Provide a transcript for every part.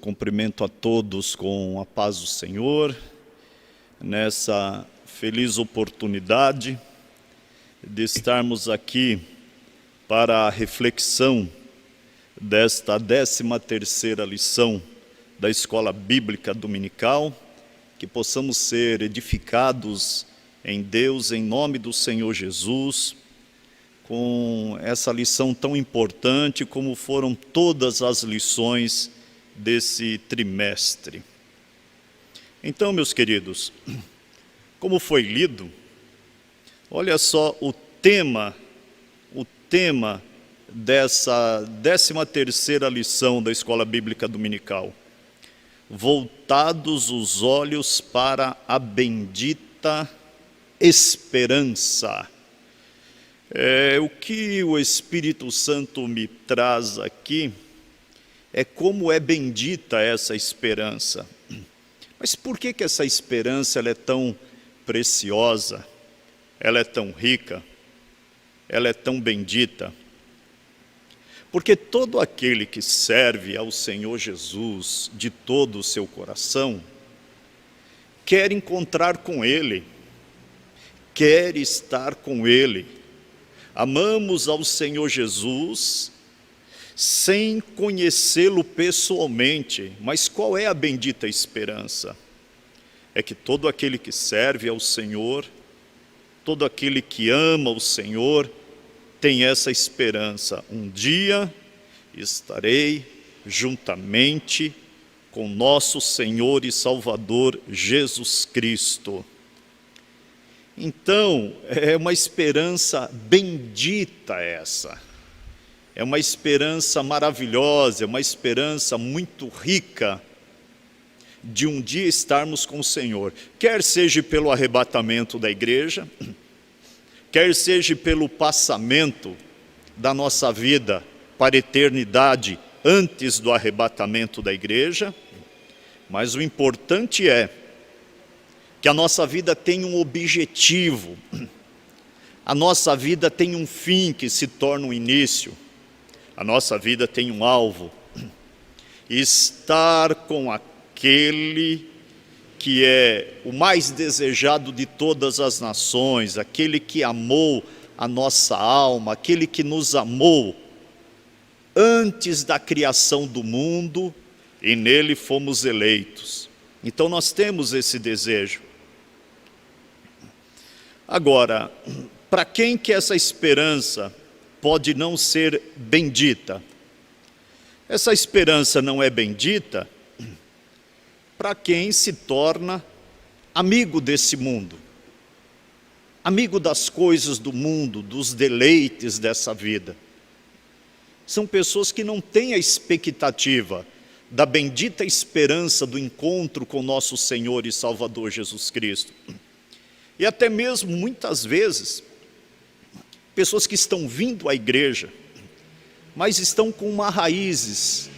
cumprimento a todos com a paz do Senhor, nessa feliz oportunidade de estarmos aqui para a reflexão desta 13ª lição da Escola Bíblica Dominical, que possamos ser edificados em Deus, em nome do Senhor Jesus, com essa lição tão importante como foram todas as lições desse trimestre. Então, meus queridos, como foi lido, olha só o tema dessa 13ª lição da Escola Bíblica Dominical. Voltados os olhos para a bendita esperança. O que o Espírito Santo me traz aqui é como é bendita essa esperança. Mas por que essa esperança ela é tão preciosa, ela é tão rica, ela é tão bendita? Porque todo aquele que serve ao Senhor Jesus de todo o seu coração, quer encontrar com Ele, quer estar com Ele. Amamos ao Senhor Jesus sem conhecê-lo pessoalmente, mas qual é a bendita esperança? É que todo aquele que serve ao Senhor, todo aquele que ama o Senhor, tem essa esperança. Um dia estarei juntamente com nosso Senhor e Salvador Jesus Cristo. Então, é uma esperança bendita essa. É uma esperança maravilhosa, é uma esperança muito rica de um dia estarmos com o Senhor. Quer seja pelo arrebatamento da igreja, quer seja pelo passamento da nossa vida para a eternidade antes do arrebatamento da igreja, mas o importante é que a nossa vida tem um objetivo, a nossa vida tem um fim que se torna um início, a nossa vida tem um alvo: estar com aquele que é o mais desejado de todas as nações, aquele que amou a nossa alma, aquele que nos amou antes da criação do mundo e nele fomos eleitos. Então nós temos esse desejo. Agora, para quem que essa esperança pode não ser bendita? Essa esperança não é bendita para quem se torna amigo desse mundo, amigo das coisas do mundo, dos deleites dessa vida. São pessoas que não têm a expectativa da bendita esperança do encontro com nosso Senhor e Salvador Jesus Cristo. E até mesmo, muitas vezes, pessoas que estão vindo à igreja, mas estão com uma raízes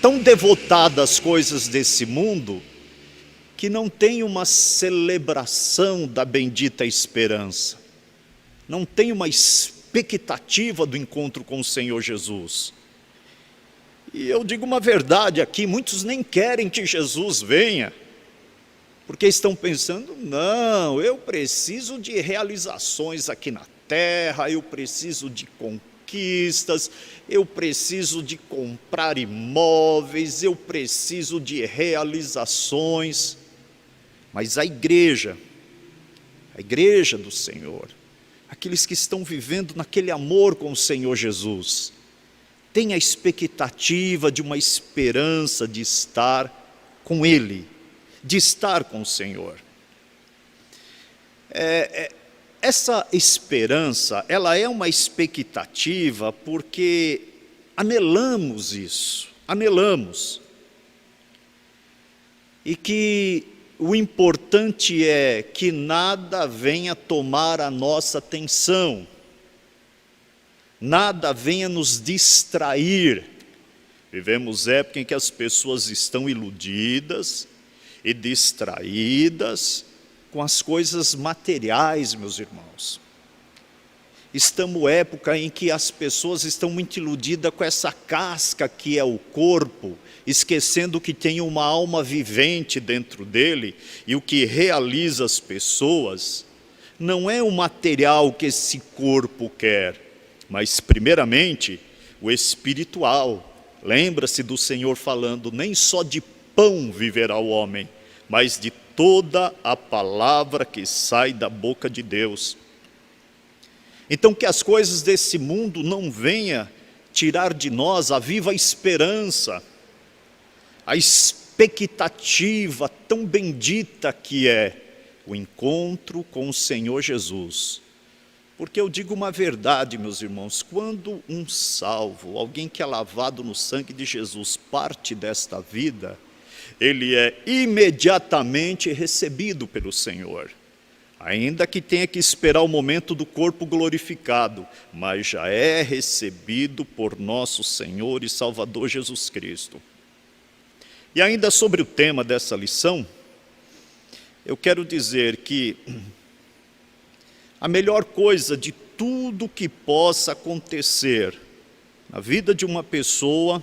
tão devotadas às coisas desse mundo, que não tem uma celebração da bendita esperança, não tem uma expectativa do encontro com o Senhor Jesus. E eu digo uma verdade aqui: muitos nem querem que Jesus venha, porque estão pensando, não, eu preciso de realizações aqui na terra, eu preciso de conquistas, eu preciso de comprar imóveis, eu preciso de realizações. Mas a igreja do Senhor, aqueles que estão vivendo naquele amor com o Senhor Jesus, tem a expectativa de uma esperança de estar com Ele, de estar com o Senhor. Essa esperança, ela é uma expectativa porque anelamos isso, anelamos. E que o importante é que nada venha tomar a nossa atenção, nada venha nos distrair. Vivemos época em que as pessoas estão iludidas e distraídas com as coisas materiais, meus irmãos. Estamos em época em que as pessoas estão muito iludidas com essa casca que é o corpo, esquecendo que tem uma alma vivente dentro dele, e o que realiza as pessoas não é o material que esse corpo quer, mas primeiramente o espiritual. Lembra-se do Senhor falando, nem só de pão viverá o homem, mas de toda a palavra que sai da boca de Deus. Então que as coisas desse mundo não venham tirar de nós a viva esperança, a expectativa tão bendita que é o encontro com o Senhor Jesus. Porque eu digo uma verdade, meus irmãos, quando um salvo, alguém que é lavado no sangue de Jesus, parte desta vida, ele é imediatamente recebido pelo Senhor. Ainda que tenha que esperar o momento do corpo glorificado, mas já é recebido por nosso Senhor e Salvador Jesus Cristo. E ainda sobre o tema dessa lição, eu quero dizer que a melhor coisa de tudo que possa acontecer na vida de uma pessoa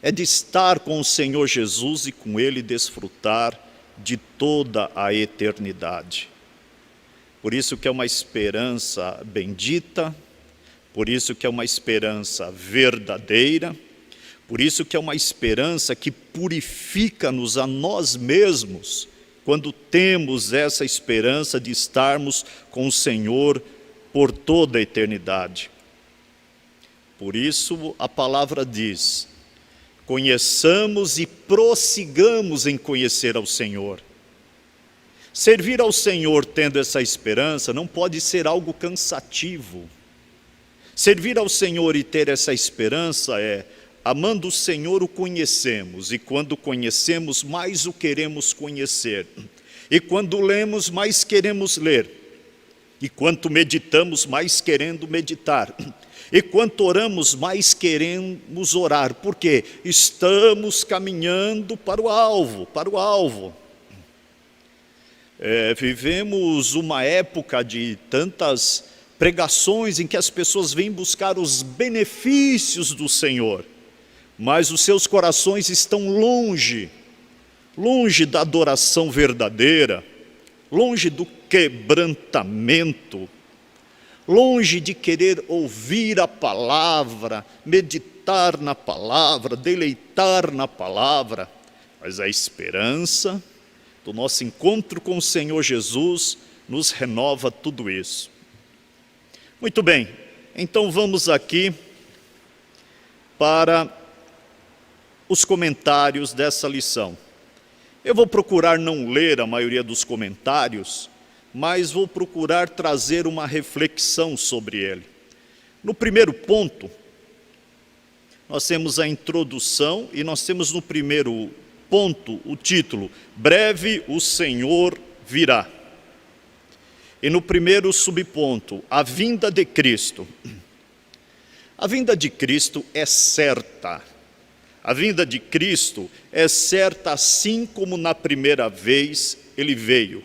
é de estar com o Senhor Jesus e com Ele desfrutar de toda a eternidade. Por isso que é uma esperança bendita, por isso que é uma esperança verdadeira, por isso que é uma esperança que purifica-nos a nós mesmos, quando temos essa esperança de estarmos com o Senhor por toda a eternidade. Por isso a palavra diz, conheçamos e prossigamos em conhecer ao Senhor. Servir ao Senhor tendo essa esperança não pode ser algo cansativo. Servir ao Senhor e ter essa esperança é, amando o Senhor o conhecemos, e quando conhecemos mais o queremos conhecer, e quando lemos mais queremos ler, e quanto meditamos mais querendo meditar, e quanto oramos mais queremos orar, porque estamos caminhando para o alvo. Vivemos uma época de tantas pregações em que as pessoas vêm buscar os benefícios do Senhor, mas os seus corações estão longe da adoração verdadeira, longe do quebrantamento, longe de querer ouvir a palavra, meditar na palavra, deleitar na palavra, mas a esperança do nosso encontro com o Senhor Jesus nos renova tudo isso. Muito bem, então vamos aqui para os comentários dessa lição. Eu vou procurar não ler a maioria dos comentários, mas vou procurar trazer uma reflexão sobre ele. No primeiro ponto, nós temos a introdução e nós temos no primeiro ponto o título, breve o Senhor virá. E no primeiro subponto, a vinda de Cristo. A vinda de Cristo é certa. A vinda de Cristo é certa assim como na primeira vez ele veio.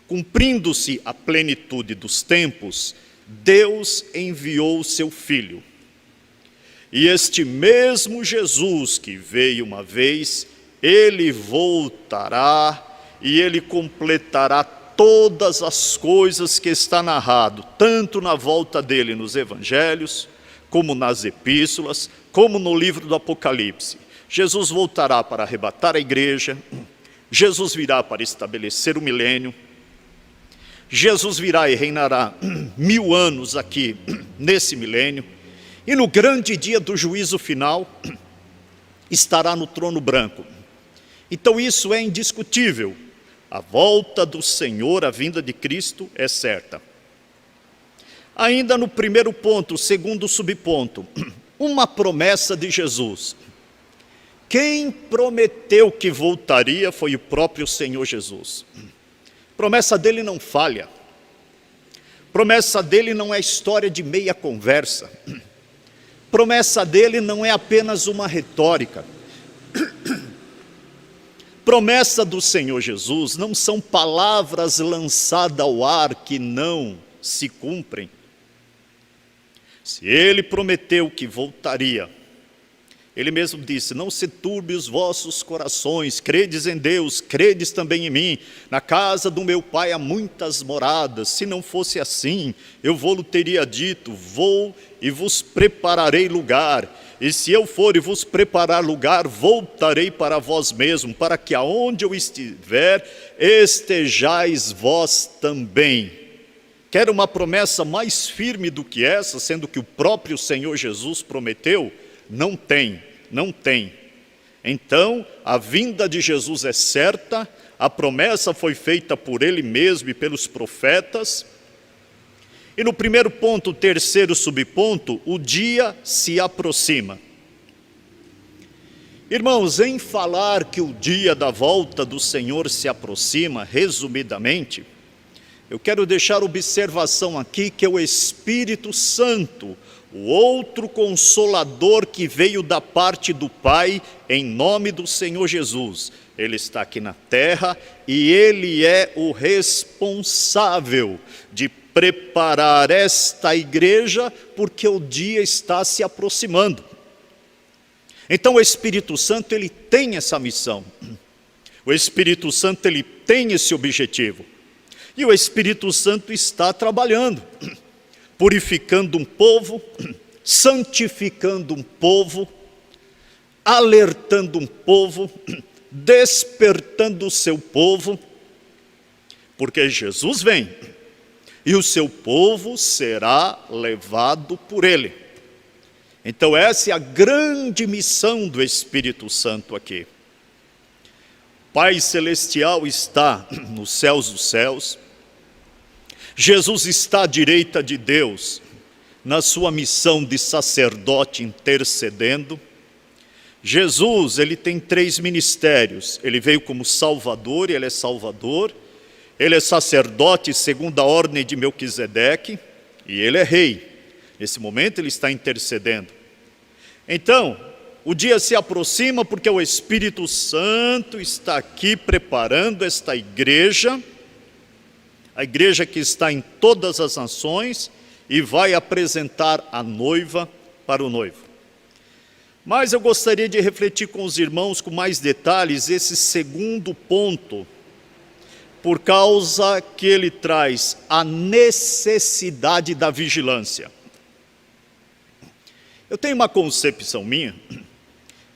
Cumprindo-se a plenitude dos tempos, Deus enviou o seu Filho. E este mesmo Jesus que veio uma vez, ele voltará e ele completará todas as coisas que está narrado, tanto na volta dele nos evangelhos, como nas epístolas, como no livro do Apocalipse. Jesus voltará para arrebatar a igreja, Jesus virá para estabelecer o milênio, Jesus virá e reinará 1000 anos aqui nesse milênio, e no grande dia do juízo final, estará no trono branco. Então isso é indiscutível. A volta do Senhor, a vinda de Cristo é certa. Ainda no primeiro ponto, o segundo subponto, uma promessa de Jesus. Quem prometeu que voltaria foi o próprio Senhor Jesus. Promessa dele não falha. Promessa dele não é história de meia conversa. Promessa dele não é apenas uma retórica. Promessa do Senhor Jesus não são palavras lançadas ao ar que não se cumprem. Se ele prometeu que voltaria, ele mesmo disse: não se turbe os vossos corações, credes em Deus, credes também em mim. Na casa do meu pai há muitas moradas, se não fosse assim, eu vou-lhe teria dito: vou e vos prepararei lugar. E se eu for e vos preparar lugar, voltarei para vós mesmo, para que aonde eu estiver, estejais vós também. Quer uma promessa mais firme do que essa, sendo que o próprio Senhor Jesus prometeu? Não tem. Então, a vinda de Jesus é certa, a promessa foi feita por ele mesmo e pelos profetas. E no primeiro ponto, o terceiro subponto, o dia se aproxima. Irmãos, em falar que o dia da volta do Senhor se aproxima, resumidamente, eu quero deixar observação aqui que o Espírito Santo, o outro Consolador que veio da parte do Pai, em nome do Senhor Jesus, ele está aqui na terra e ele é o responsável de preparar esta igreja, porque o dia está se aproximando. Então o Espírito Santo, ele tem essa missão, o Espírito Santo, ele tem esse objetivo, e o Espírito Santo está trabalhando, purificando um povo, santificando um povo, alertando um povo, despertando o seu povo, porque Jesus vem, e o seu povo será levado por ele. Então essa é a grande missão do Espírito Santo aqui. Pai Celestial está nos céus dos céus, Jesus está à direita de Deus, na sua missão de sacerdote intercedendo. Jesus, ele tem 3 ministérios, ele veio como Salvador, ele é Salvador, ele é sacerdote segundo a ordem de Melquisedeque, e ele é rei. Nesse momento ele está intercedendo. Então, o dia se aproxima porque o Espírito Santo está aqui preparando esta igreja, a igreja que está em todas as nações, e vai apresentar a noiva para o noivo. Mas eu gostaria de refletir com os irmãos com mais detalhes esse segundo ponto, por causa que ele traz a necessidade da vigilância. Eu tenho uma concepção minha,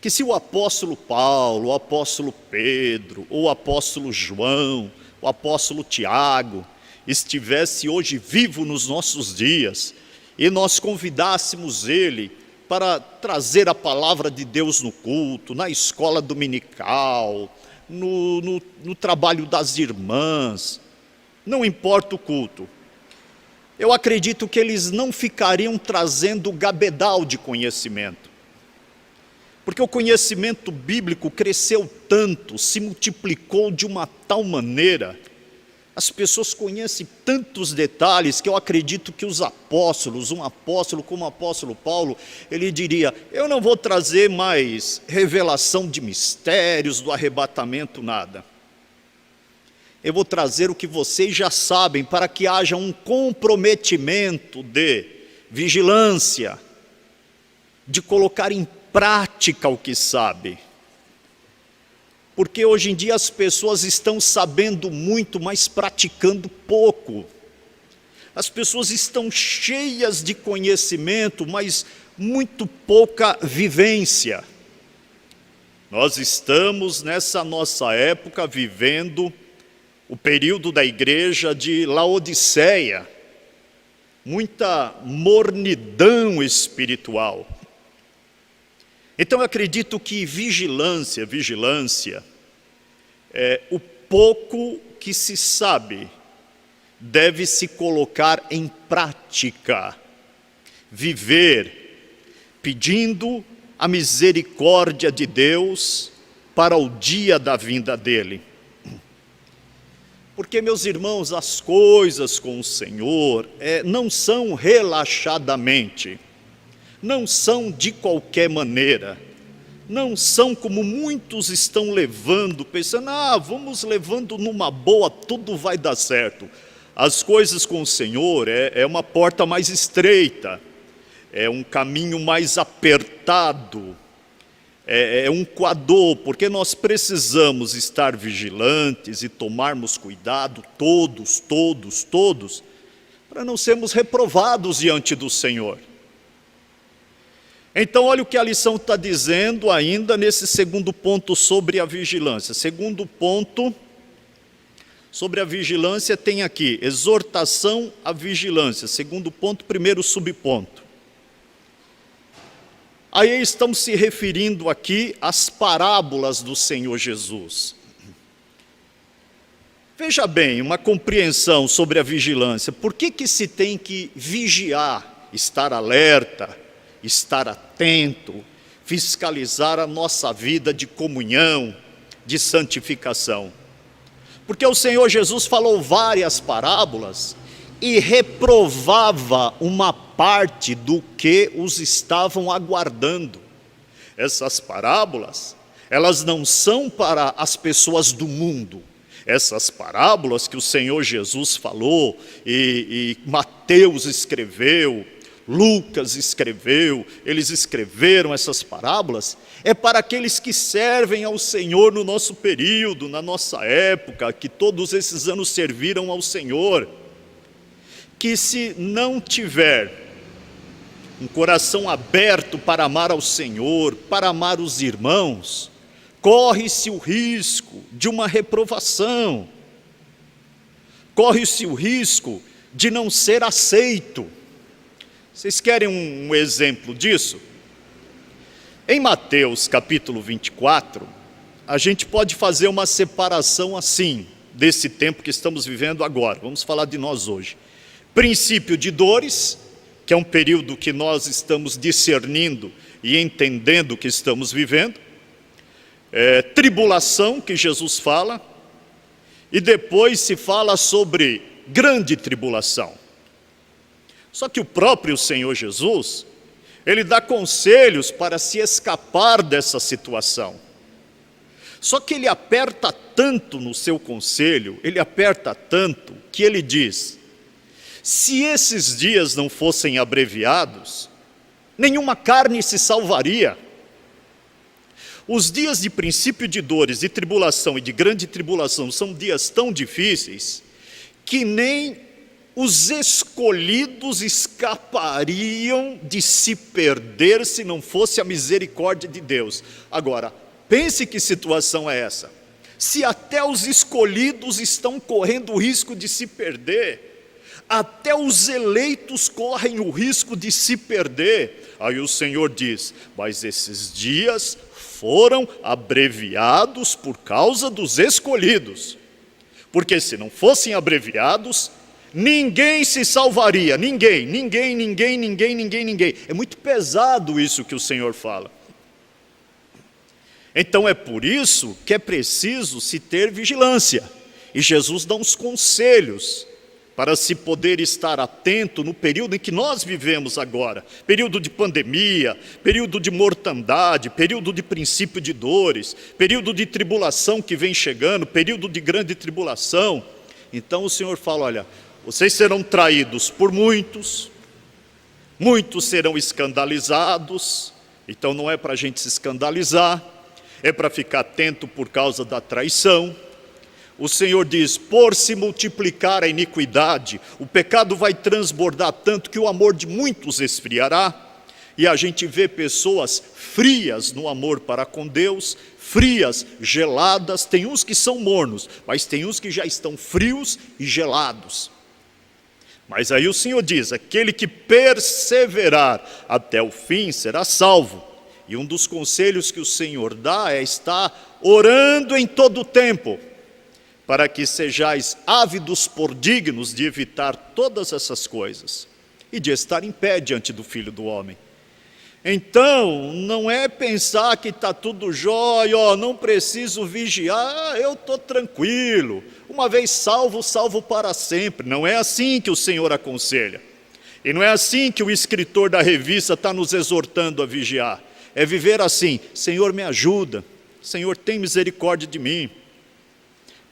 que se o apóstolo Paulo, o apóstolo Pedro, o apóstolo João, o apóstolo Tiago, estivesse hoje vivo nos nossos dias, e nós convidássemos ele para trazer a palavra de Deus no culto, na escola dominical, no trabalho das irmãs, não importa o culto, eu acredito que eles não ficariam trazendo gabedal de conhecimento, porque o conhecimento bíblico cresceu tanto, se multiplicou de uma tal maneira, as pessoas conhecem tantos detalhes, que eu acredito que os apóstolos, um apóstolo como o apóstolo Paulo, ele diria: eu não vou trazer mais revelação de mistérios, do arrebatamento, nada. Eu vou trazer o que vocês já sabem, para que haja um comprometimento de vigilância, de colocar em prática o que sabe. Porque hoje em dia as pessoas estão sabendo muito, mas praticando pouco. As pessoas estão cheias de conhecimento, mas muito pouca vivência. Nós estamos nessa nossa época vivendo o período da igreja de Laodiceia, muita mornidão espiritual. Então eu acredito que vigilância, o pouco que se sabe deve se colocar em prática, viver, pedindo a misericórdia de Deus para o dia da vinda dele. Porque, meus irmãos, as coisas com o Senhor não são relaxadamente, não são de qualquer maneira, não são como muitos estão levando, pensando: vamos levando numa boa, tudo vai dar certo. As coisas com o Senhor é uma porta mais estreita, é um caminho mais apertado, é um coador, porque nós precisamos estar vigilantes e tomarmos cuidado, todos, para não sermos reprovados diante do Senhor. Então, olha o que a lição está dizendo ainda nesse segundo ponto sobre a vigilância. Segundo ponto sobre a vigilância tem aqui, exortação à vigilância. Segundo ponto, primeiro subponto. Aí estamos se referindo aqui às parábolas do Senhor Jesus. Veja bem, uma compreensão sobre a vigilância. Por que se tem que vigiar, estar alerta, estar atento, fiscalizar a nossa vida de comunhão, de santificação? Porque o Senhor Jesus falou várias parábolas e reprovava uma parte do que os estavam aguardando. Essas parábolas, elas não são para as pessoas do mundo. Essas parábolas que o Senhor Jesus falou, e Mateus escreveu, Lucas escreveu, eles escreveram essas parábolas, é para aqueles que servem ao Senhor no nosso período, na nossa época, que todos esses anos serviram ao Senhor, que se não tiver um coração aberto para amar ao Senhor, para amar os irmãos, corre-se o risco de uma reprovação, corre-se o risco de não ser aceito. Vocês querem um exemplo disso? Em Mateus capítulo 24, a gente pode fazer uma separação assim, desse tempo que estamos vivendo agora. Vamos falar de nós hoje. Princípio de dores, que é um período que nós estamos discernindo e entendendo que estamos vivendo. Tribulação, que Jesus fala. E depois se fala sobre grande tribulação. Só que o próprio Senhor Jesus, Ele dá conselhos para se escapar dessa situação. Só que Ele aperta tanto no seu conselho, Ele aperta tanto, que Ele diz: se esses dias não fossem abreviados, nenhuma carne se salvaria. Os dias de princípio de dores, de tribulação e de grande tribulação são dias tão difíceis que nem os escolhidos escapariam de se perder se não fosse a misericórdia de Deus. Agora, pense que situação é essa. Se até os escolhidos estão correndo o risco de se perder, até os eleitos correm o risco de se perder. Aí o Senhor diz: mas esses dias foram abreviados por causa dos escolhidos. Porque se não fossem abreviados, ninguém se salvaria, ninguém. É muito pesado isso que o Senhor fala. Então é por isso que é preciso se ter vigilância. E Jesus dá uns conselhos para se poder estar atento no período em que nós vivemos agora. Período de pandemia, período de mortandade, período de princípio de dores, período de tribulação que vem chegando, período de grande tribulação. Então o Senhor fala: olha, vocês serão traídos por muitos, muitos serão escandalizados. Então não é para a gente se escandalizar, é para ficar atento por causa da traição. O Senhor diz: por se multiplicar a iniquidade, o pecado vai transbordar tanto que o amor de muitos esfriará. E a gente vê pessoas frias no amor para com Deus, frias, geladas. Tem uns que são mornos, mas tem uns que já estão frios e gelados. Mas aí o Senhor diz: aquele que perseverar até o fim será salvo. E um dos conselhos que o Senhor dá é estar orando em todo o tempo, para que sejais ávidos por dignos de evitar todas essas coisas e de estar em pé diante do Filho do Homem. Então, não é pensar que está tudo jóia, não preciso vigiar, eu estou tranquilo, uma vez salvo, salvo para sempre. Não é assim que o Senhor aconselha. E não é assim que o escritor da revista está nos exortando a vigiar. É viver assim: Senhor, me ajuda, Senhor, tem misericórdia de mim,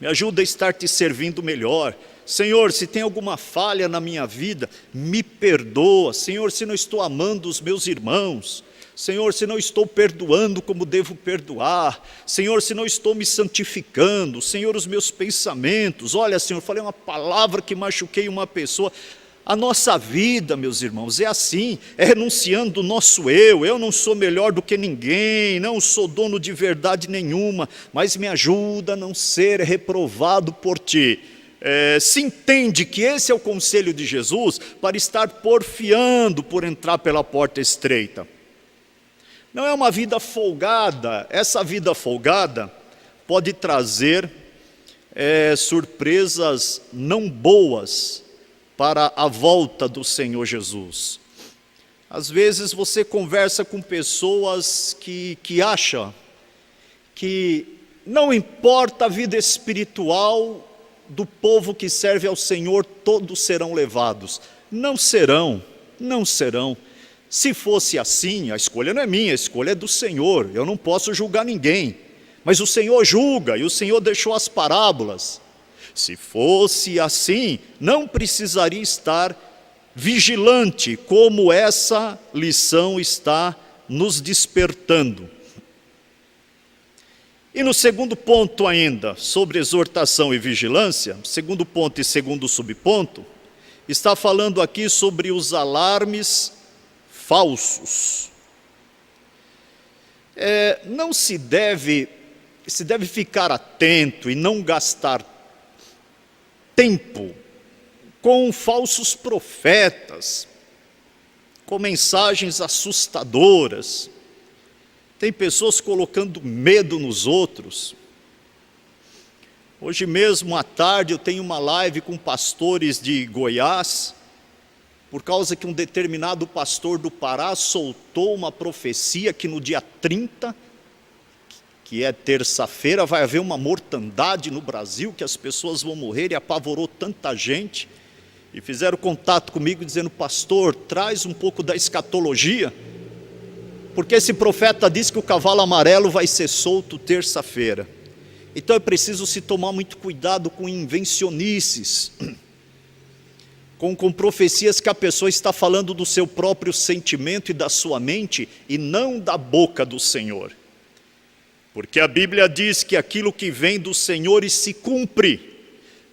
me ajuda a estar te servindo melhor, Senhor, se tem alguma falha na minha vida, me perdoa. Senhor, se não estou amando os meus irmãos. Senhor, se não estou perdoando como devo perdoar. Senhor, se não estou me santificando. Senhor, os meus pensamentos. Olha, Senhor, falei uma palavra que machuquei uma pessoa. A nossa vida, meus irmãos, é assim, é renunciando o nosso eu não sou melhor do que ninguém, não sou dono de verdade nenhuma, mas me ajuda a não ser reprovado por Ti. Se entende que esse é o conselho de Jesus para estar porfiando por entrar pela porta estreita. Não é uma vida folgada, essa vida folgada pode trazer surpresas não boas para a volta do Senhor Jesus. Às vezes você conversa com pessoas que acham que não importa a vida espiritual do povo que serve ao Senhor, todos serão levados. Não serão, não serão. Se fosse assim, a escolha não é minha, a escolha é do Senhor, eu não posso julgar ninguém. Mas o Senhor julga, e o Senhor deixou as parábolas. Se fosse assim, não precisaria estar vigilante, como essa lição está nos despertando. E no segundo ponto ainda, sobre exortação e vigilância, segundo ponto e segundo subponto, está falando aqui sobre os alarmes falsos. Não se deve ficar atento e não gastar tempo com falsos profetas, com mensagens assustadoras. Tem pessoas colocando medo nos outros. Hoje mesmo à tarde eu tenho uma live com pastores de Goiás, por causa que um determinado pastor do Pará soltou uma profecia que no dia 30, que é terça-feira, vai haver uma mortandade no Brasil, que as pessoas vão morrer, e apavorou tanta gente. E fizeram contato comigo dizendo: pastor, traz um pouco da escatologia, porque esse profeta disse que o cavalo amarelo vai ser solto terça-feira. Então é preciso se tomar muito cuidado com invencionices, com profecias que a pessoa está falando do seu próprio sentimento e da sua mente, e não da boca do Senhor. Porque a Bíblia diz que aquilo que vem do Senhor e se cumpre,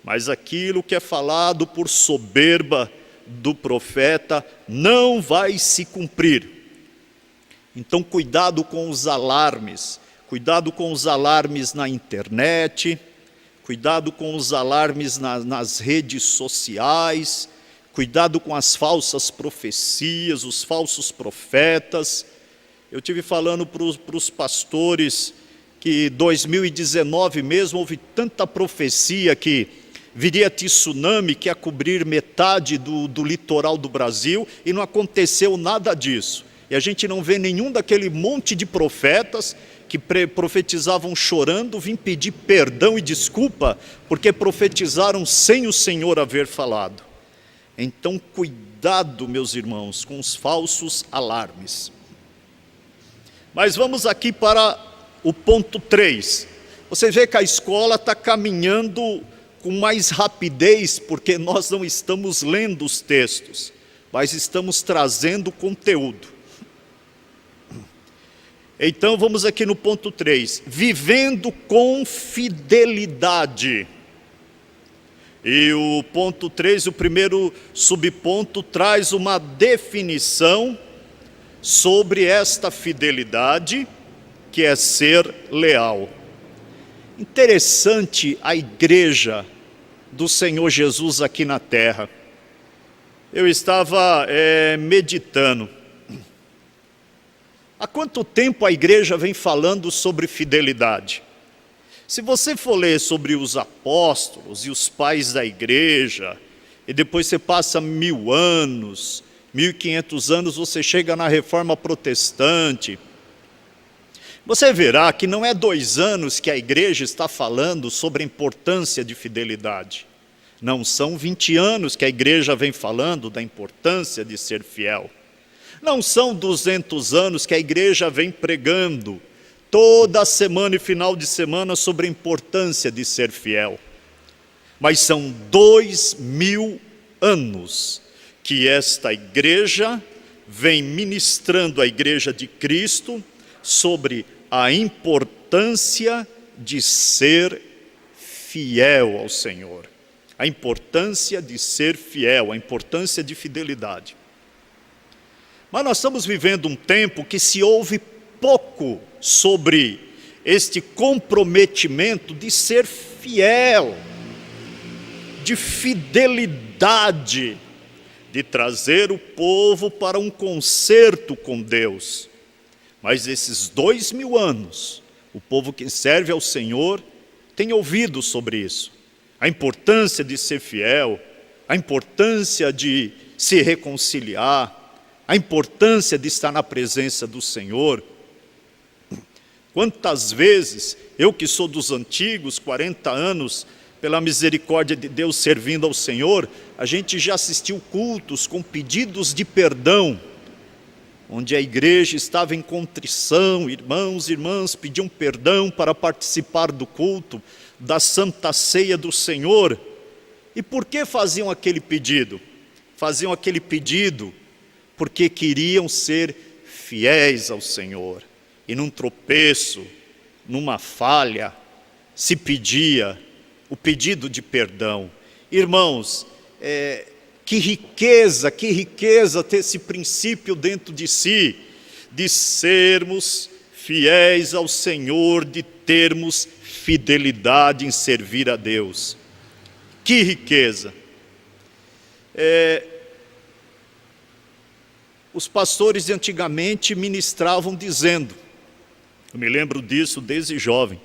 mas aquilo que é falado por soberba do profeta não vai se cumprir. Então cuidado com os alarmes na internet, cuidado com os alarmes nas redes sociais, cuidado com as falsas profecias, os falsos profetas. Eu tive falando para os pastores que 2019 mesmo houve tanta profecia que viria tsunami que ia cobrir metade do litoral do Brasil, e não aconteceu nada disso. E a gente não vê nenhum daquele monte de profetas que profetizavam chorando, vim pedir perdão e desculpa, porque profetizaram sem o Senhor haver falado. Então cuidado, meus irmãos, com os falsos alarmes. Mas vamos aqui para o ponto 3. Você vê que a escola está caminhando com mais rapidez, porque nós não estamos lendo os textos, mas estamos trazendo conteúdo. Então vamos aqui no ponto 3, vivendo com fidelidade. E o ponto 3, o primeiro subponto, traz uma definição sobre esta fidelidade, que é ser leal. Interessante a igreja do Senhor Jesus aqui na terra. Eu estava meditando. Há quanto tempo a igreja vem falando sobre fidelidade? Se você for ler sobre os apóstolos e os pais da igreja, e depois você passa 1000 anos, 1500 anos, você chega na Reforma Protestante, você verá que não é 2 anos que a igreja está falando sobre a importância de fidelidade. Não são 20 anos que a igreja vem falando da importância de ser fiel. Não são 200 anos que a igreja vem pregando toda semana e final de semana sobre a importância de ser fiel. Mas são 2000 anos que esta igreja vem ministrando à igreja de Cristo sobre a importância de ser fiel ao Senhor. A importância de ser fiel, a importância de fidelidade. Mas nós estamos vivendo um tempo que se ouve pouco sobre este comprometimento de ser fiel, de fidelidade, de trazer o povo para um concerto com Deus. Mas esses 2000 anos, o povo que serve ao Senhor tem ouvido sobre isso. A importância de ser fiel, a importância de se reconciliar, a importância de estar na presença do Senhor. Quantas vezes, eu que sou dos antigos, 40 anos, pela misericórdia de Deus servindo ao Senhor, a gente já assistiu cultos com pedidos de perdão, onde a igreja estava em contrição, irmãos e irmãs pediam perdão para participar do culto, da Santa Ceia do Senhor. E por que faziam aquele pedido? Faziam aquele pedido porque queriam ser fiéis ao Senhor. E num tropeço, numa falha, se pedia o pedido de perdão. Irmãos, que riqueza ter esse princípio dentro de si, de sermos fiéis ao Senhor, de termos fidelidade em servir a Deus. Que riqueza! Os pastores de antigamente ministravam dizendo, eu me lembro disso desde jovem,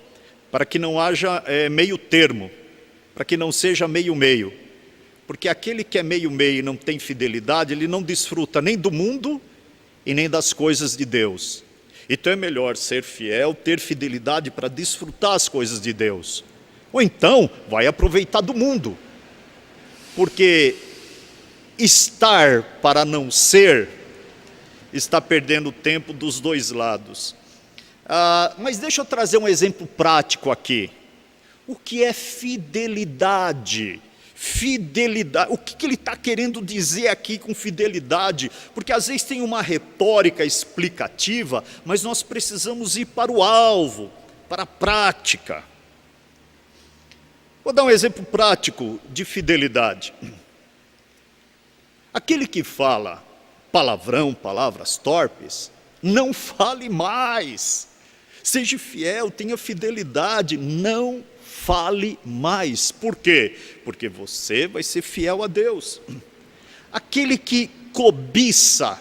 para que não haja meio termo, para que não seja meio-meio, porque aquele que é meio-meio e não tem fidelidade, ele não desfruta nem do mundo e nem das coisas de Deus. Então é melhor ser fiel, ter fidelidade para desfrutar as coisas de Deus. Ou então, vai aproveitar do mundo. Porque estar para não ser, está perdendo o tempo dos dois lados. Mas deixa eu trazer um exemplo prático aqui. O que é fidelidade? Fidelidade, o que ele está querendo dizer aqui com fidelidade? Porque às vezes tem uma retórica explicativa, mas nós precisamos ir para o alvo, para a prática. Vou dar um exemplo prático de fidelidade. Aquele que fala palavrão, palavras torpes, não fale mais. Seja fiel, tenha fidelidade, não fale mais. Por quê? Porque você vai ser fiel a Deus. Aquele que cobiça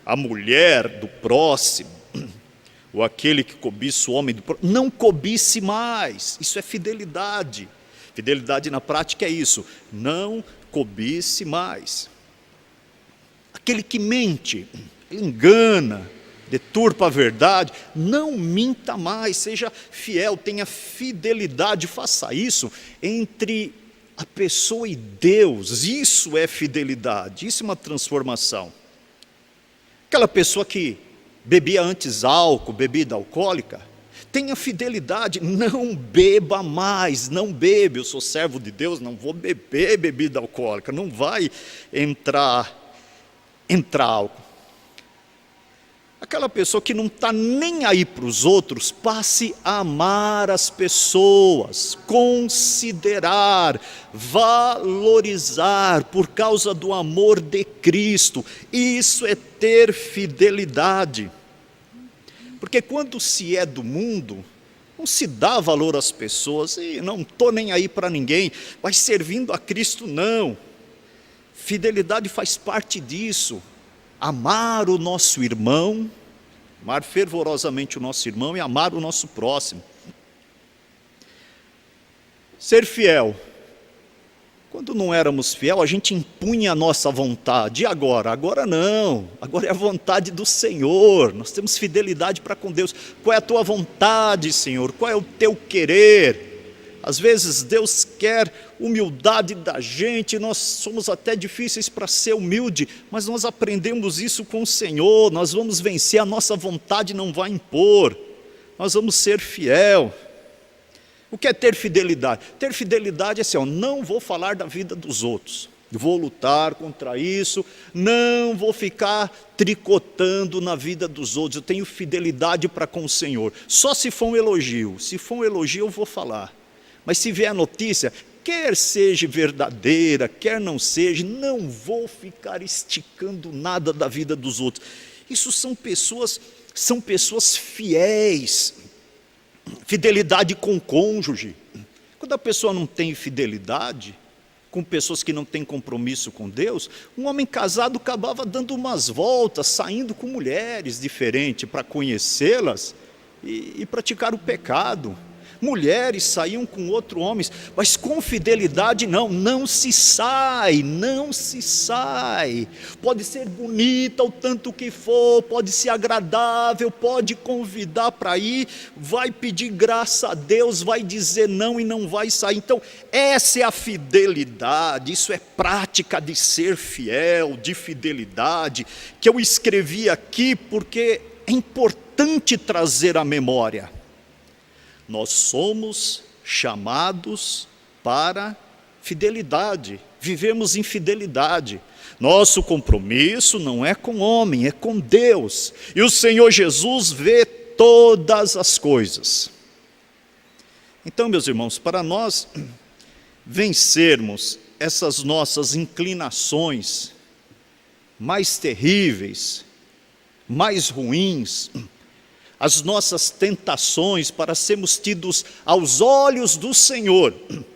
a mulher do próximo, ou aquele que cobiça o homem do próximo, não cobice mais. Isso é fidelidade. Fidelidade na prática é isso, não cobice mais. Aquele que mente, engana, deturpa a verdade, não minta mais, seja fiel, tenha fidelidade, faça isso entre a pessoa e Deus. Isso é fidelidade, isso é uma transformação. Aquela pessoa que bebia antes álcool, bebida alcoólica, tenha fidelidade, não beba mais, não bebe. Eu sou servo de Deus, não vou beber bebida alcoólica, não vai entrar álcool. Aquela pessoa que não está nem aí para os outros, passe a amar as pessoas, considerar, valorizar por causa do amor de Cristo. Isso é ter fidelidade. Porque quando se é do mundo, não se dá valor às pessoas, e não estou nem aí para ninguém, vai servindo a Cristo, não. Fidelidade faz parte disso. Amar o nosso irmão, amar fervorosamente o nosso irmão e amar o nosso próximo. Ser fiel. Quando não éramos fiel, a gente impunha a nossa vontade. E agora? Agora não. Agora é a vontade do Senhor. Nós temos fidelidade para com Deus. Qual é a tua vontade, Senhor? Qual é o teu querer? Às vezes Deus quer humildade da gente, nós somos até difíceis para ser humilde, mas nós aprendemos isso com o Senhor, nós vamos vencer, a nossa vontade não vai impor, nós vamos ser fiel. O que é ter fidelidade? Ter fidelidade é assim, não vou falar da vida dos outros, vou lutar contra isso, não vou ficar tricotando na vida dos outros, eu tenho fidelidade para com o Senhor. Só se for um elogio, eu vou falar. Mas se vier a notícia, quer seja verdadeira, quer não seja, não vou ficar esticando nada da vida dos outros. Isso são pessoas fiéis. Fidelidade com o cônjuge. Quando a pessoa não tem fidelidade com pessoas que não têm compromisso com Deus, um homem casado acabava dando umas voltas, saindo com mulheres diferentes para conhecê-las e praticar o pecado. Mulheres saíam com outros homens, mas com fidelidade não se sai. Pode ser bonita o tanto que for, pode ser agradável, pode convidar para ir, vai pedir graça a Deus, vai dizer não e não vai sair. Então, essa é a fidelidade, isso é prática de ser fiel, de fidelidade, que eu escrevi aqui porque é importante trazer à memória. Nós somos chamados para fidelidade, vivemos em fidelidade. Nosso compromisso não é com o homem, é com Deus. E o Senhor Jesus vê todas as coisas. Então, meus irmãos, para nós vencermos essas nossas inclinações mais terríveis, mais ruins, as nossas tentações para sermos tidos aos olhos do Senhor.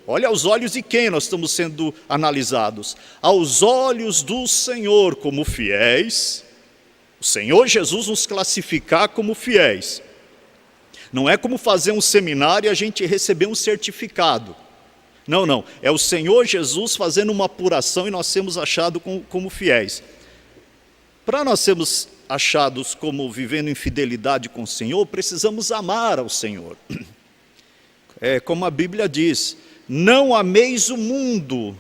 Olha, aos olhos de quem nós estamos sendo analisados? Aos olhos do Senhor como fiéis. O Senhor Jesus nos classificar como fiéis. Não é como fazer um seminário e a gente receber um certificado. Não. É o Senhor Jesus fazendo uma apuração e nós sermos achados como fiéis. Para nós sermos achados como vivendo em fidelidade com o Senhor, precisamos amar ao Senhor. É como a Bíblia diz, não ameis o mundo,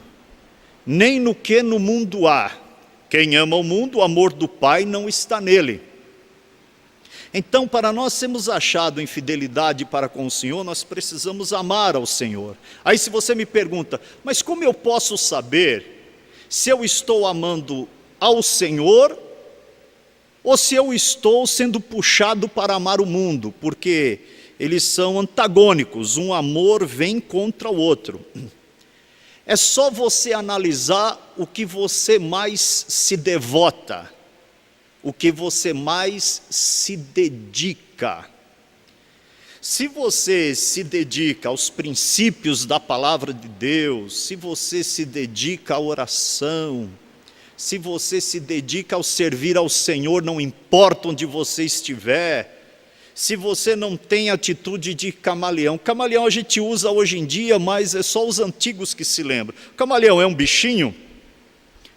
nem no que no mundo há. Quem ama o mundo, o amor do Pai não está nele. Então, para nós sermos achados em fidelidade para com o Senhor, nós precisamos amar ao Senhor. Aí se você me pergunta, mas como eu posso saber se eu estou amando ao Senhor ou se eu estou sendo puxado para amar o mundo? Porque eles são antagônicos, um amor vem contra o outro. É só você analisar o que você mais se devota, o que você mais se dedica. Se você se dedica aos princípios da palavra de Deus, se você se dedica à oração, se você se dedica ao servir ao Senhor, não importa onde você estiver, se você não tem atitude de camaleão. Camaleão a gente usa hoje em dia, mas é só os antigos que se lembram. O camaleão é um bichinho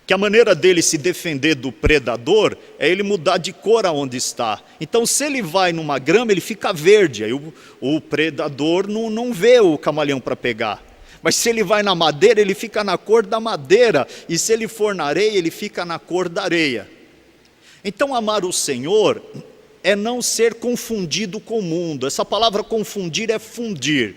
que a maneira dele se defender do predador é ele mudar de cor aonde está. Então, se ele vai numa grama, ele fica verde, aí o predador não vê o camaleão para pegar. Mas se ele vai na madeira, ele fica na cor da madeira. E se ele for na areia, ele fica na cor da areia. Então, amar o Senhor é não ser confundido com o mundo. Essa palavra confundir é fundir.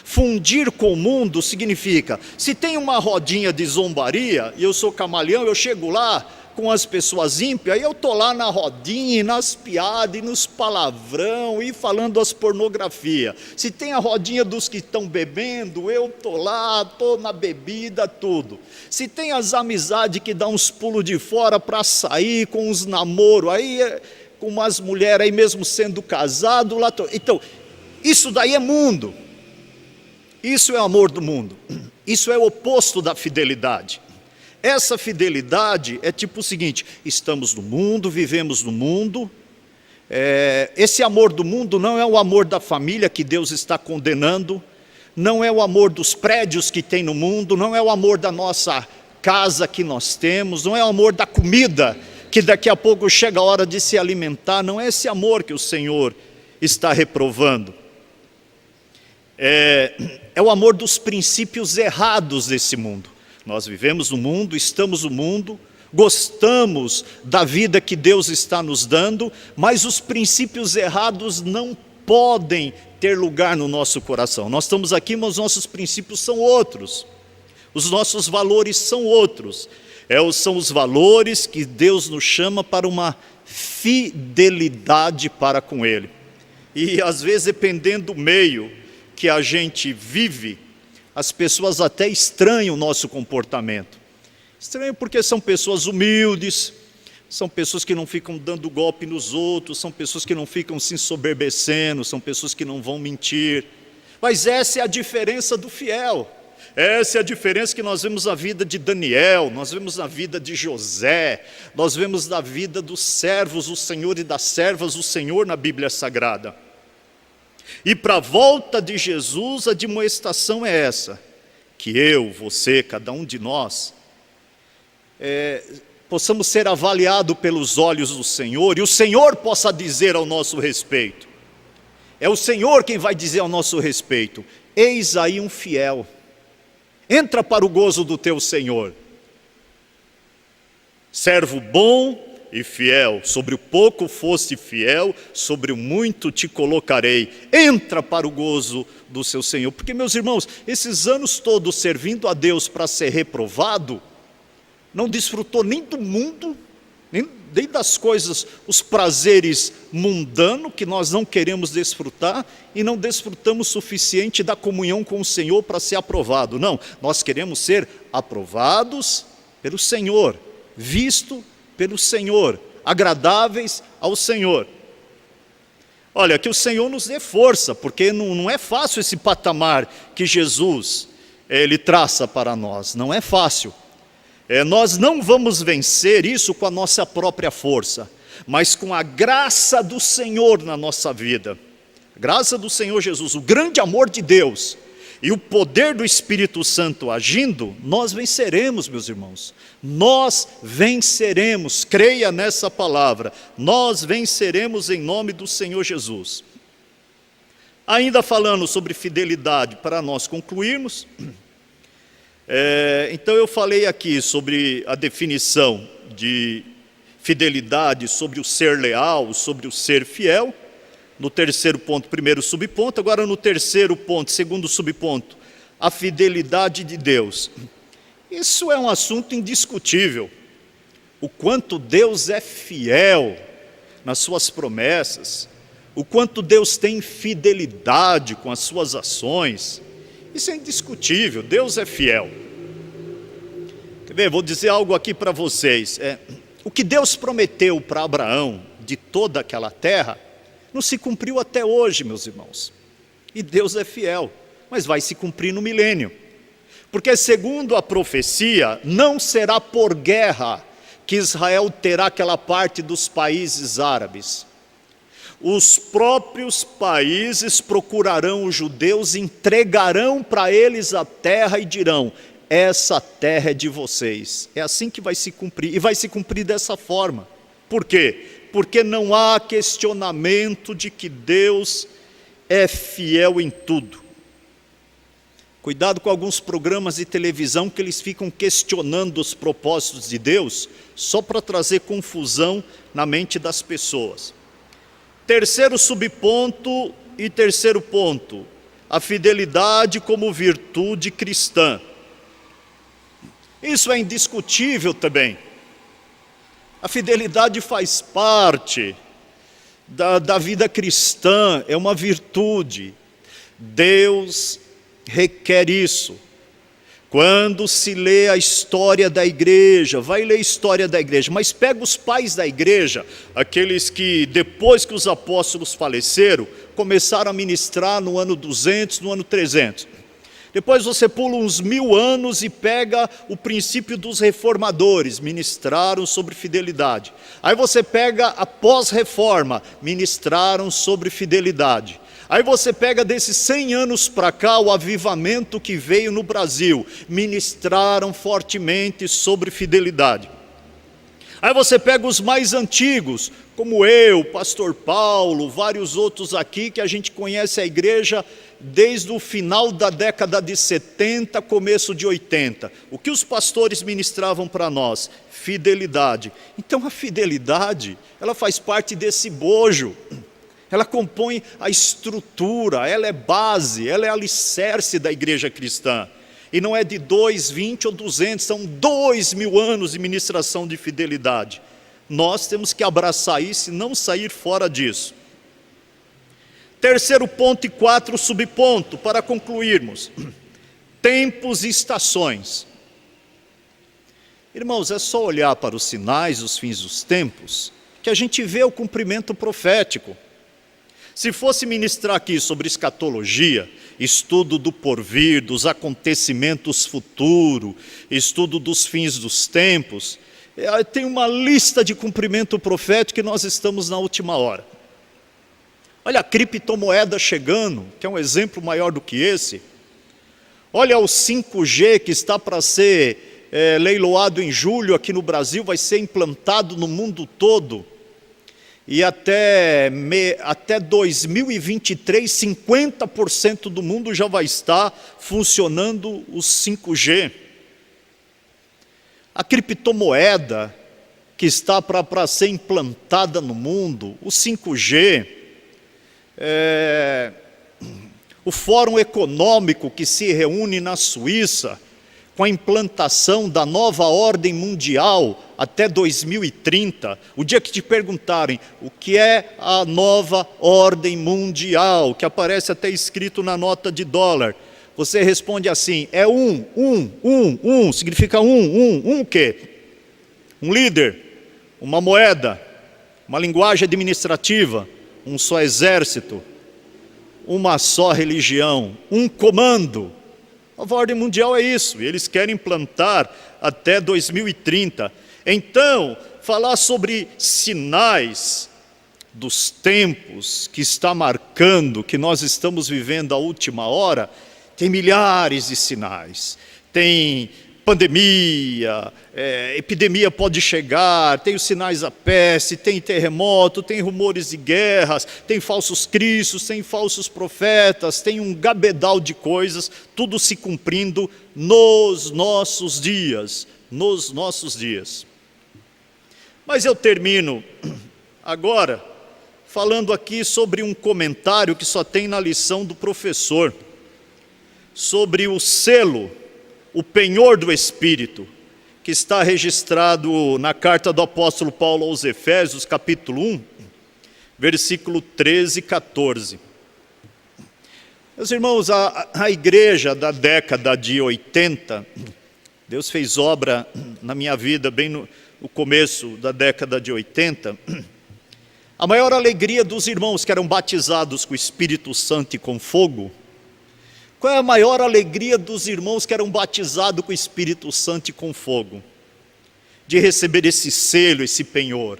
Fundir com o mundo significa, se tem uma rodinha de zombaria, e eu sou camaleão, eu chego lá com as pessoas ímpias, aí eu estou lá na rodinha, nas piadas, e nos palavrão, e falando as pornografia. Se tem a rodinha dos que estão bebendo, eu estou lá, estou na bebida, tudo. Se tem as amizades que dão uns pulos de fora para sair, com os namoros, aí com umas mulheres aí mesmo sendo casado, lá tô. Então, isso daí é mundo. Isso é amor do mundo. Isso é o oposto da fidelidade. Essa fidelidade é tipo o seguinte: estamos no mundo, vivemos no mundo. Esse amor do mundo não é o amor da família que Deus está condenando, não é o amor dos prédios que tem no mundo, não é o amor da nossa casa que nós temos, não é o amor da comida que daqui a pouco chega a hora de se alimentar. Não é esse amor que o Senhor está reprovando. É o amor dos princípios errados desse mundo. Nós vivemos no mundo, estamos no mundo, gostamos da vida que Deus está nos dando, mas os princípios errados não podem ter lugar no nosso coração. Nós estamos aqui, mas os nossos princípios são outros. Os nossos valores são outros. São os valores que Deus nos chama para uma fidelidade para com Ele. E às vezes, dependendo do meio que a gente vive, as pessoas até estranham o nosso comportamento. Estranham porque são pessoas humildes, são pessoas que não ficam dando golpe nos outros, são pessoas que não ficam se ensoberbecendo, são pessoas que não vão mentir. Mas essa é a diferença do fiel. Essa é a diferença que nós vemos na vida de Daniel, nós vemos na vida de José, nós vemos na vida dos servos do Senhor e das servas do Senhor na Bíblia Sagrada. E para a volta de Jesus, a demonstração é essa, que eu, você, cada um de nós, possamos ser avaliados pelos olhos do Senhor, e o Senhor possa dizer ao nosso respeito. É o Senhor quem vai dizer ao nosso respeito: eis aí um fiel. Entra para o gozo do teu Senhor. Servo bom e fiel, sobre o pouco foste fiel, sobre o muito te colocarei. Entra para o gozo do seu Senhor. Porque, meus irmãos, esses anos todos servindo a Deus para ser reprovado, não desfrutou nem do mundo, nem das coisas, os prazeres mundanos que nós não queremos desfrutar, e não desfrutamos o suficiente da comunhão com o Senhor para ser aprovado. Não, nós queremos ser aprovados pelo Senhor, visto pelo Senhor, agradáveis ao Senhor. Olha, que o Senhor nos dê força, porque não é fácil esse patamar que Jesus Ele traça para nós, não é fácil. Nós não vamos vencer isso com a nossa própria força, mas com a graça do Senhor na nossa vida. A graça do Senhor Jesus, o grande amor de Deus e o poder do Espírito Santo agindo, nós venceremos, meus irmãos. Nós venceremos, creia nessa palavra, nós venceremos em nome do Senhor Jesus. Ainda falando sobre fidelidade, para nós concluirmos, então eu falei aqui sobre a definição de fidelidade, sobre o ser leal, sobre o ser fiel. No terceiro ponto, primeiro subponto. Agora no terceiro ponto, segundo subponto, a fidelidade de Deus. Isso é um assunto indiscutível. O quanto Deus é fiel nas suas promessas, o quanto Deus tem fidelidade com as suas ações, isso é indiscutível. Deus é fiel. Quer ver? Vou dizer algo aqui para vocês. O que Deus prometeu para Abraão de toda aquela terra não se cumpriu até hoje, meus irmãos. E Deus é fiel, mas vai se cumprir no milênio. Porque segundo a profecia, não será por guerra que Israel terá aquela parte dos países árabes. Os próprios países procurarão os judeus, entregarão para eles a terra e dirão: essa terra é de vocês. É assim que vai se cumprir, e vai se cumprir dessa forma. Por quê? Porque não há questionamento de que Deus é fiel em tudo. Cuidado com alguns programas de televisão que eles ficam questionando os propósitos de Deus, só para trazer confusão na mente das pessoas. Terceiro subponto e terceiro ponto, a fidelidade como virtude cristã. Isso é indiscutível também. A fidelidade faz parte da vida cristã, é uma virtude. Deus requer isso. Quando se lê a história da igreja, vai ler a história da igreja, mas pega os pais da igreja, aqueles que depois que os apóstolos faleceram, começaram a ministrar no ano 200, no ano 300. Depois você pula uns 1000 anos e pega o princípio dos reformadores, ministraram sobre fidelidade. Aí você pega a pós-reforma, ministraram sobre fidelidade. Aí você pega desses 100 anos para cá, o avivamento que veio no Brasil, ministraram fortemente sobre fidelidade. Aí você pega os mais antigos, como eu, pastor Paulo, vários outros aqui, que a gente conhece a igreja desde o final da década de 70, começo de 80. O que os pastores ministravam para nós? Fidelidade. Então a fidelidade, ela faz parte desse bojo. ela compõe a estrutura, ela é base, ela é alicerce da igreja cristã. E não é de 2, 20 ou 200, são 2000 anos de ministração de fidelidade. Nós temos que abraçar isso e não sair fora disso. Terceiro ponto e 4 subponto, para concluirmos. Tempos e estações. Irmãos, é só olhar para os sinais, os fins dos tempos, que a gente vê o cumprimento profético. Se fosse ministrar aqui sobre escatologia, estudo do porvir, dos acontecimentos futuros, estudo dos fins dos tempos, tem uma lista de cumprimento profético e nós estamos na última hora. Olha a criptomoeda chegando, que é um exemplo maior do que esse. Olha o 5G que está para ser leiloado em julho aqui no Brasil, vai ser implantado no mundo todo. E até 2023, 50% do mundo já vai estar funcionando o 5G. A criptomoeda que está para ser implantada no mundo, o 5G, o Fórum Econômico que se reúne na Suíça, com a implantação da nova ordem mundial até 2030, o dia que te perguntarem o que é a nova ordem mundial, que aparece até escrito na nota de dólar, você responde assim, é significa o quê? Um líder, uma moeda, uma linguagem administrativa, um só exército, uma só religião, um comando. A nova ordem mundial é isso, e eles querem implantar até 2030. Então, falar sobre sinais dos tempos que está marcando, que nós estamos vivendo a última hora, tem milhares de sinais. Tem pandemia, epidemia pode chegar, tem os sinais da peste, tem terremoto, tem rumores de guerras, tem falsos cristos, tem falsos profetas, tem um gabedal de coisas, tudo se cumprindo nos nossos dias, Mas eu termino agora falando aqui sobre um comentário que só tem na lição do professor, sobre o selo, o penhor do Espírito, que está registrado na carta do apóstolo Paulo aos Efésios, capítulo 1, versículo 13 e 14. Meus irmãos, a igreja da década de 80, Deus fez obra na minha vida bem no começo da década de 80, a maior alegria dos irmãos que eram batizados com o Espírito Santo e com fogo. Qual é a maior alegria dos irmãos que eram batizados com o Espírito Santo e com fogo? De receber esse selo, esse penhor.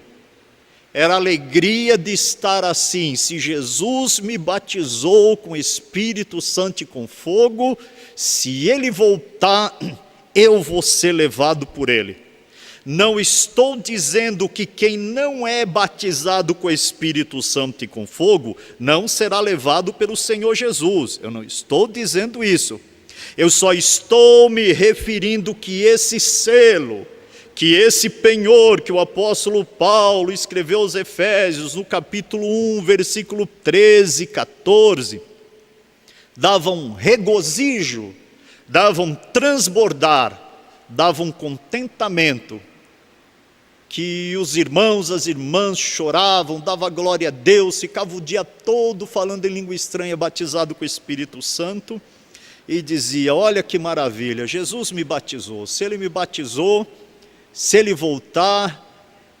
Era a alegria de estar assim, se Jesus me batizou com o Espírito Santo e com fogo, se Ele voltar, eu vou ser levado por Ele. Não estou dizendo que quem não é batizado com o Espírito Santo e com fogo, não será levado pelo Senhor Jesus. Eu não estou dizendo isso. Eu só estou me referindo que esse selo, que esse penhor que o apóstolo Paulo escreveu aos Efésios, no capítulo 1, versículo 13 e 14, davam regozijo, davam transbordar, davam contentamento, que os irmãos, as irmãs choravam, davam glória a Deus, ficavam o dia todo falando em língua estranha, batizado com o Espírito Santo, e dizia, olha que maravilha, Jesus me batizou, se Ele me batizou, se Ele voltar,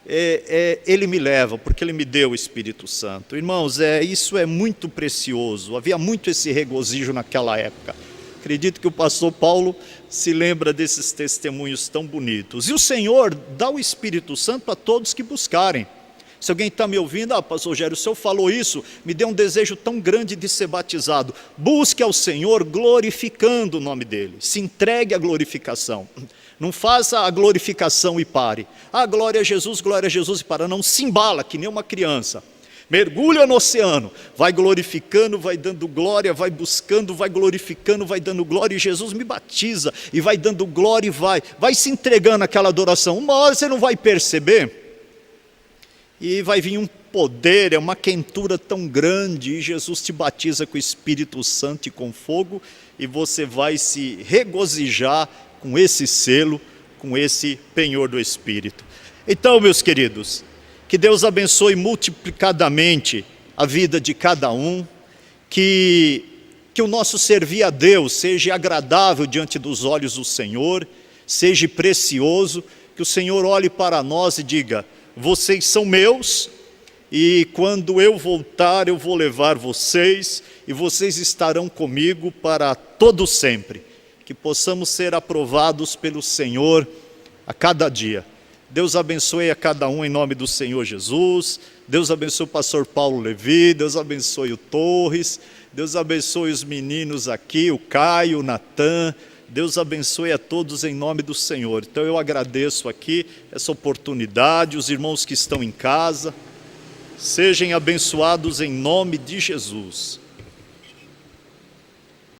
Ele me leva, porque Ele me deu o Espírito Santo. Irmãos, isso é muito precioso, havia muito esse regozijo naquela época. Acredito que o pastor Paulo se lembra desses testemunhos tão bonitos. E o Senhor dá o Espírito Santo a todos que buscarem. Se alguém está me ouvindo, pastor Rogério, o senhor falou isso, me deu um desejo tão grande de ser batizado. Busque ao Senhor glorificando o nome dEle. Se entregue à glorificação. Não faça a glorificação e pare. Glória a Jesus e para. Não se embala que nem uma criança. Mergulha no oceano, vai glorificando, vai dando glória, vai buscando, vai glorificando, vai dando glória, e Jesus me batiza, e vai dando glória e vai se entregando àquela adoração. Uma hora você não vai perceber, e vai vir um poder, é uma quentura tão grande, e Jesus te batiza com o Espírito Santo e com fogo, e você vai se regozijar com esse selo, com esse penhor do Espírito. Então, meus queridos, que Deus abençoe multiplicadamente a vida de cada um, que o nosso servir a Deus seja agradável diante dos olhos do Senhor, seja precioso, que o Senhor olhe para nós e diga: vocês são meus, e quando eu voltar eu vou levar vocês, e vocês estarão comigo para todo sempre. Que possamos ser aprovados pelo Senhor a cada dia. Deus abençoe a cada um em nome do Senhor Jesus. Deus abençoe o pastor Paulo Levi, Deus abençoe o Torres, Deus abençoe os meninos aqui, o Caio, o Natan. Deus abençoe a todos em nome do Senhor. Então eu agradeço aqui essa oportunidade, os irmãos que estão em casa, sejam abençoados em nome de Jesus.